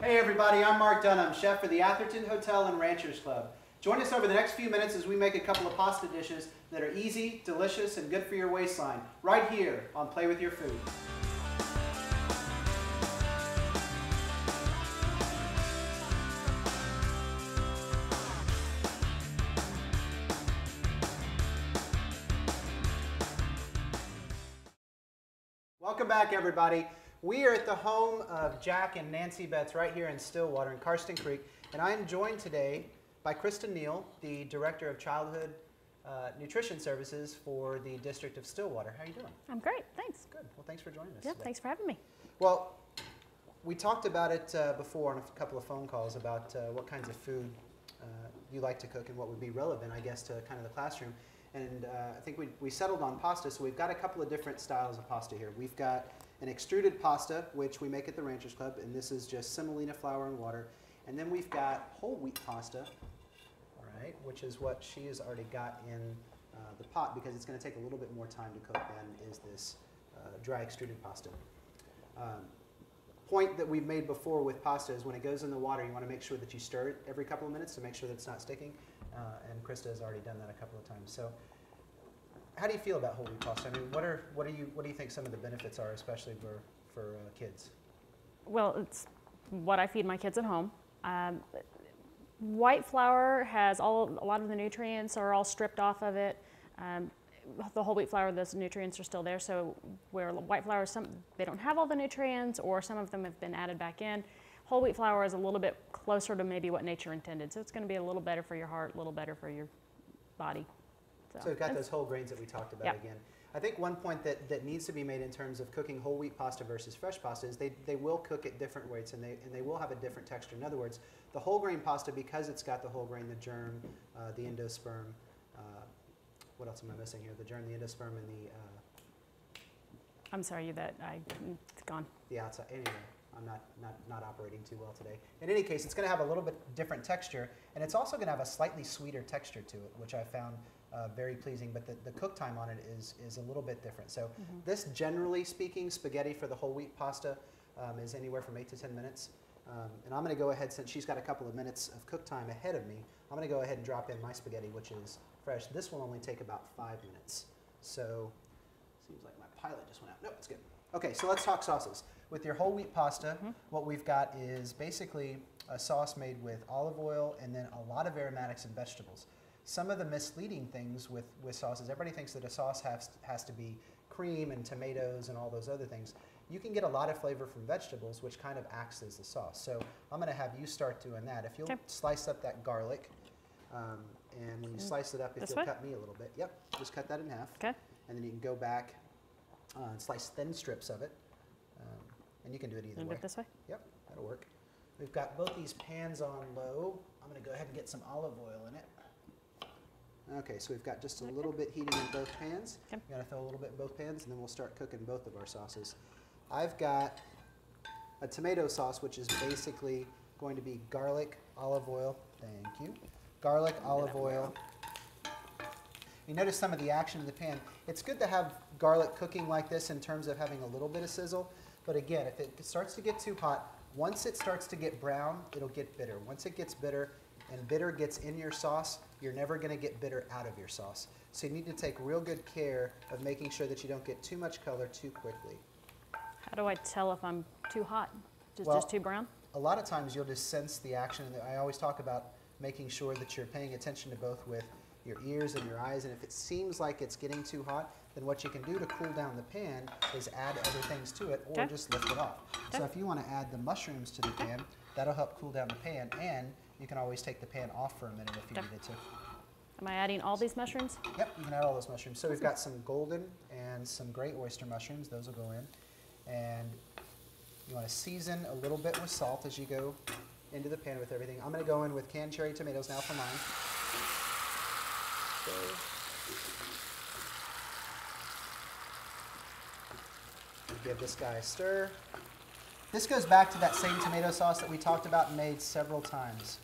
Hey everybody, I'm Marc Dunham, chef for the Atherton Hotel and Ranchers Club. Join us over the next few minutes as we make a couple of pasta dishes that are easy, delicious, and good for your waistline, right here on Play With Your Food. Welcome back everybody. We are at the home of Jack and Nancy Betts right here in Stillwater in Karsten Creek, and I am joined today by Kristen Neal, the Director of Childhood Nutrition Services for the District of Stillwater. How are you doing? I'm great, thanks. Good. Well, thanks for joining us Yeah, today. thanks for having me. Well, we talked about it before on a couple of phone calls about what kinds of food you like to cook and what would be relevant, I guess, to kind of the classroom. And I think we settled on pasta, so we've got a couple of different styles of pasta here. We've got an extruded pasta, which we make at the Ranchers Club, and this is just semolina flour and water. And then we've got whole wheat pasta, all right, which is what she has already got in the pot because it's going to take a little bit more time to cook than is this dry extruded pasta. Point that we've made before with pasta is when it goes in the water, you want to make sure that you stir it every couple of minutes to make sure that it's not sticking. And Krista has already done that a couple of times. So, how do you feel about whole wheat pasta? I mean, what do you think some of the benefits are, especially for kids? Well, it's what I feed my kids at home. White flour has a lot of the nutrients are all stripped off of it. The whole wheat flour, those nutrients are still there. So where white flour, they don't have all the nutrients, or some of them have been added back in. Whole wheat flour is a little bit closer to maybe what nature intended. So it's going to be a little better for your heart, a little better for your body. So we've got those whole grains that we talked about again. I think one point that needs to be made in terms of cooking whole wheat pasta versus fresh pasta is they will cook at different weights and they will have a different texture. In other words, the whole grain pasta, because it's got the whole grain, the germ, the endosperm, what else am I missing here? The germ, the endosperm, and the... I'm sorry, it's gone. The outside, anyway. I'm not operating too well today. In any case, it's going to have a little bit different texture, and it's also going to have a slightly sweeter texture to it, which I found very pleasing, but the cook time on it is a little bit different. So this, generally speaking, spaghetti for the whole wheat pasta is anywhere from 8 to 10 minutes. And I'm going to go ahead, since she's got a couple of minutes of cook time ahead of me, I'm going to go ahead and drop in my spaghetti, which is fresh. This will only take about 5 minutes. So seems like my pilot just went out. No, it's good. Okay, so let's talk sauces. With your whole wheat pasta, what we've got is basically a sauce made with olive oil and then a lot of aromatics and vegetables. Some of the misleading things with sauces, everybody thinks that a sauce has to be cream and tomatoes and all those other things. You can get a lot of flavor from vegetables, which kind of acts as the sauce. So I'm going to have you start doing that. If you'll slice up that garlic, and when you slice it up, if you'll cut me a little bit. Yep, just cut that in half. Okay. And then you can go back and slice thin strips of it. And you can do it either way. This way? Yep, that'll work. We've got both these pans on low. I'm going to go ahead and get some olive oil in it. Okay, so we've got just a little bit heating in both pans. Okay. We're going to throw a little bit in both pans, and then we'll start cooking both of our sauces. I've got a tomato sauce, which is basically going to be garlic, olive oil. Thank you. Garlic, olive oil. You notice some of the action in the pan. It's good to have garlic cooking like this in terms of having a little bit of sizzle. But again, if it starts to get too hot, once it starts to get brown, it'll get bitter. Once it gets bitter and bitter gets in your sauce, you're never going to get bitter out of your sauce. So you need to take real good care of making sure that you don't get too much color too quickly. How do I tell if I'm too hot? Just too brown? A lot of times you'll just sense the action. I always talk about making sure that you're paying attention to both with your ears and your eyes, and if it seems like it's getting too hot, then what you can do to cool down the pan is add other things to it or just lift it off. So if you want to add the mushrooms to the pan, that'll help cool down the pan, and you can always take the pan off for a minute if you needed to. Am I adding all these mushrooms? Yep, you can add all those mushrooms. So we've got some golden and some gray oyster mushrooms. Those will go in. And you want to season a little bit with salt as you go into the pan with everything. I'm going to go in with canned cherry tomatoes now for mine. Give this guy a stir. This goes back to that same tomato sauce that we talked about and made several times.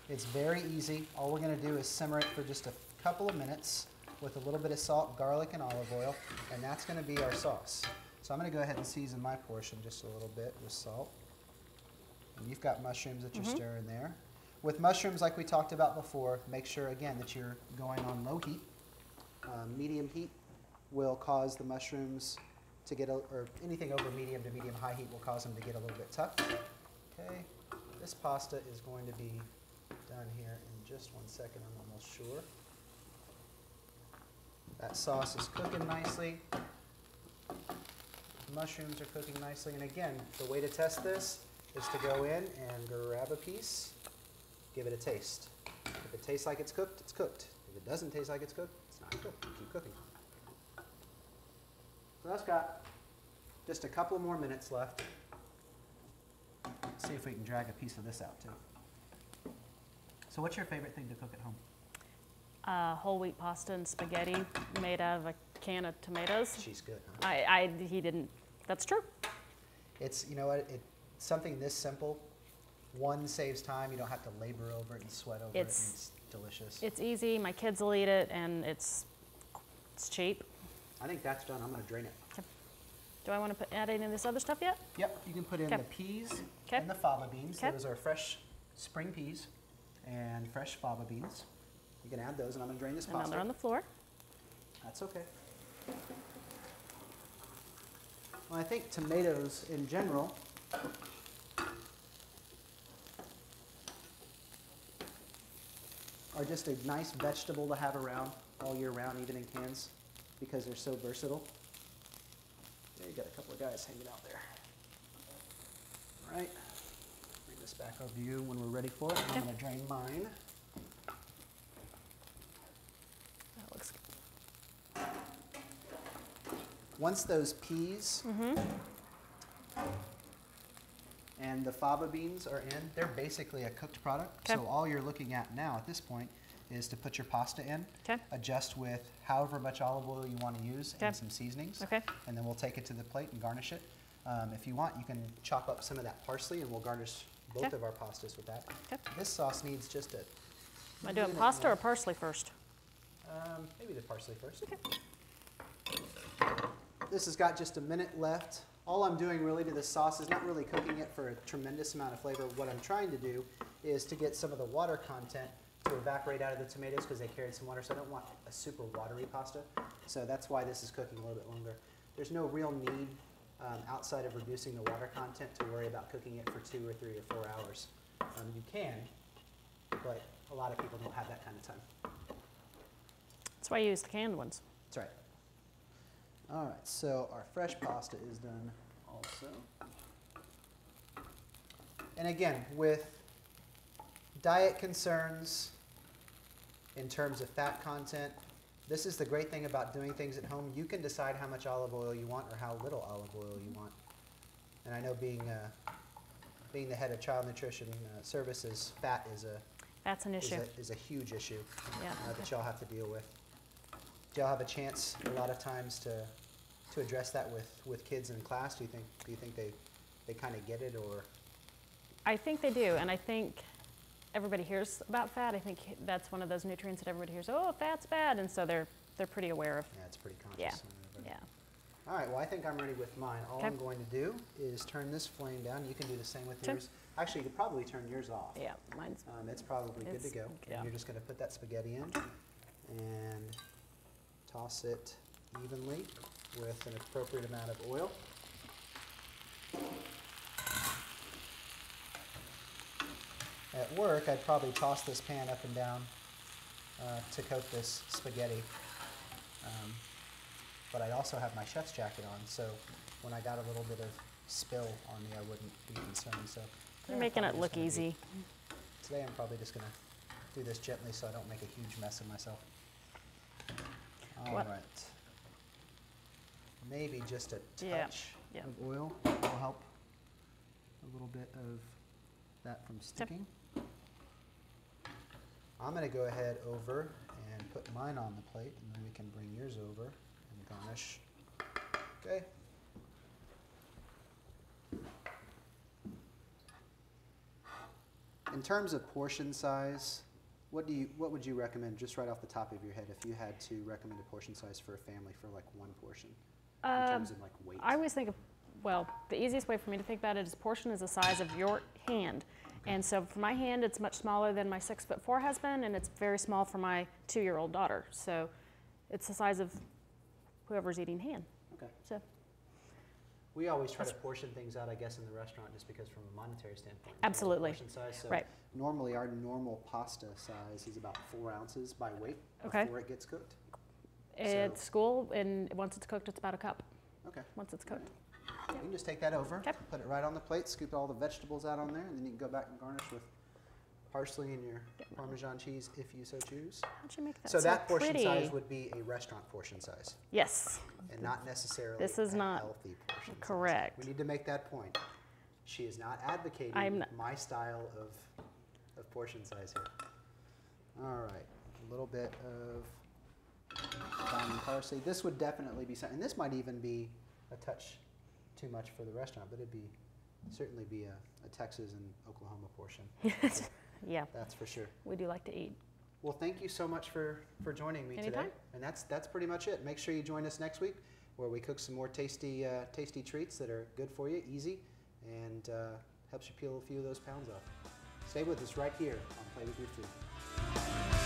It's very easy. All we're going to do is simmer it for just a couple of minutes with a little bit of salt, garlic, and olive oil, and that's going to be our sauce. So I'm going to go ahead and season my portion just a little bit with salt. And you've got mushrooms that you're stirring there. With mushrooms, like we talked about before, make sure, again, that you're going on low heat. Medium heat will cause the mushrooms to get, or anything over medium to medium high heat will cause them to get a little bit tough. Okay, this pasta is going to be done here in just 1 second, I'm almost sure. That sauce is cooking nicely. Mushrooms are cooking nicely. And again, the way to test this is to go in and grab a piece, give it a taste. If it tastes like it's cooked, it's cooked. If it doesn't taste like it's cooked, it's not cooked. Keep cooking. So that's got just a couple more minutes left. Let's see if we can drag a piece of this out too. So what's your favorite thing to cook at home? Whole wheat pasta and spaghetti made out of a can of tomatoes. She's good, huh? He didn't, that's true. It's, you know what, something this simple, one, saves time. You don't have to labor over it and sweat over it, and it's delicious. It's easy, my kids will eat it, and it's cheap. I think that's done. I'm going to drain it. Okay. Do I want to add any of this other stuff yet? Yep, you can put in the peas and the fava beans. Those are fresh spring peas and fresh fava beans. You can add those, and I'm going to drain this pasta. And they're on the floor. That's okay. Well, I think tomatoes in general are just a nice vegetable to have around all year round, even in cans, because they're so versatile. Yeah, you got a couple of guys hanging out there. All right, bring this back over to you when we're ready for it. I'm going to drain mine. That looks good. Once those peas and the fava beans are in, they're basically a cooked product. So all you're looking at now at this point is to put your pasta in, adjust with however much olive oil you want to use and some seasonings, and then we'll take it to the plate and garnish it. If you want, you can chop up some of that parsley and we'll garnish both of our pastas with that. This sauce needs just a... Am I doing pasta or parsley first? Maybe the parsley first. This has got just a minute left. All I'm doing really to this sauce is not really cooking it for a tremendous amount of flavor. What I'm trying to do is to get some of the water content to evaporate out of the tomatoes because they carried some water, so I don't want a super watery pasta. So that's why this is cooking a little bit longer. There's no real need outside of reducing the water content to worry about cooking it for 2 or 3 or 4 hours. You can, but a lot of people don't have that kind of time. That's why I use the canned ones. That's right. All right, so our fresh pasta is done also. And again, with diet concerns in terms of fat content, this is the great thing about doing things at home. You can decide how much olive oil you want or how little olive oil you want. And I know being the head of child nutrition services, fat is a huge issue that y'all have to deal with. Do y'all have a chance a lot of times to address that with kids in class? Do you think they kind of get it, or? I think they do, and I think everybody hears about fat. I think that's one of those nutrients that everybody hears, oh, fat's bad, and so they're pretty aware of. Yeah, it's pretty conscious. Yeah. All right, well, I think I'm ready with mine. All I'm going to do is turn this flame down. You can do the same with yours. Actually, you could probably turn yours off. Yeah, mine's. It's probably good to go. Yeah. And you're just going to put that spaghetti in and toss it evenly with an appropriate amount of oil. At work, I'd probably toss this pan up and down to coat this spaghetti. But I also have my chef's jacket on, so when I got a little bit of spill on me, I wouldn't be concerned. So you're making it look easy. Today I'm probably just going to do this gently so I don't make a huge mess of myself. All right. Maybe just a touch of oil will help a little bit of that from sticking. I'm going to go ahead over and put mine on the plate, and then we can bring yours over and garnish. Okay. In terms of portion size, what would you recommend, just right off the top of your head, if you had to recommend a portion size for a family for like one portion, in terms of like weight? I always think of well, the easiest way for me to think about it is portion is the size of your hand. And so for my hand, it's much smaller than my 6'4" husband, and it's very small for my 2-year-old daughter. So it's the size of whoever's eating hand. Okay. So We always try to portion things out, I guess, in the restaurant just because from a monetary standpoint. Absolutely. Portion size. So right. normally our normal pasta size is about 4 ounces by weight Okay. before it gets cooked. At school, and once it's cooked, it's about a cup. Okay. Once it's cooked. You can just take that over, Okay. put it right on the plate, scoop all the vegetables out on there, and then you can go back and garnish with parsley and your Parmesan cheese if you so choose. How'd you make that So that portion pretty? size would be a restaurant portion size Yes. and not necessarily This is a not healthy portion correct. size. We need to make that point. She is not advocating my style of portion size here. All right, a little bit of thyme and parsley. This would definitely be something, and this might even be a touch too much for the restaurant, but it'd certainly be a Texas and Oklahoma portion. Yeah. That's for sure. We do like to eat. Well, thank you so much for joining me Anytime. today. And that's pretty much it. Make sure you join us next week where we cook some more tasty treats that are good for you, easy, and helps you peel a few of those pounds off. Stay with us right here on Play With Your Food.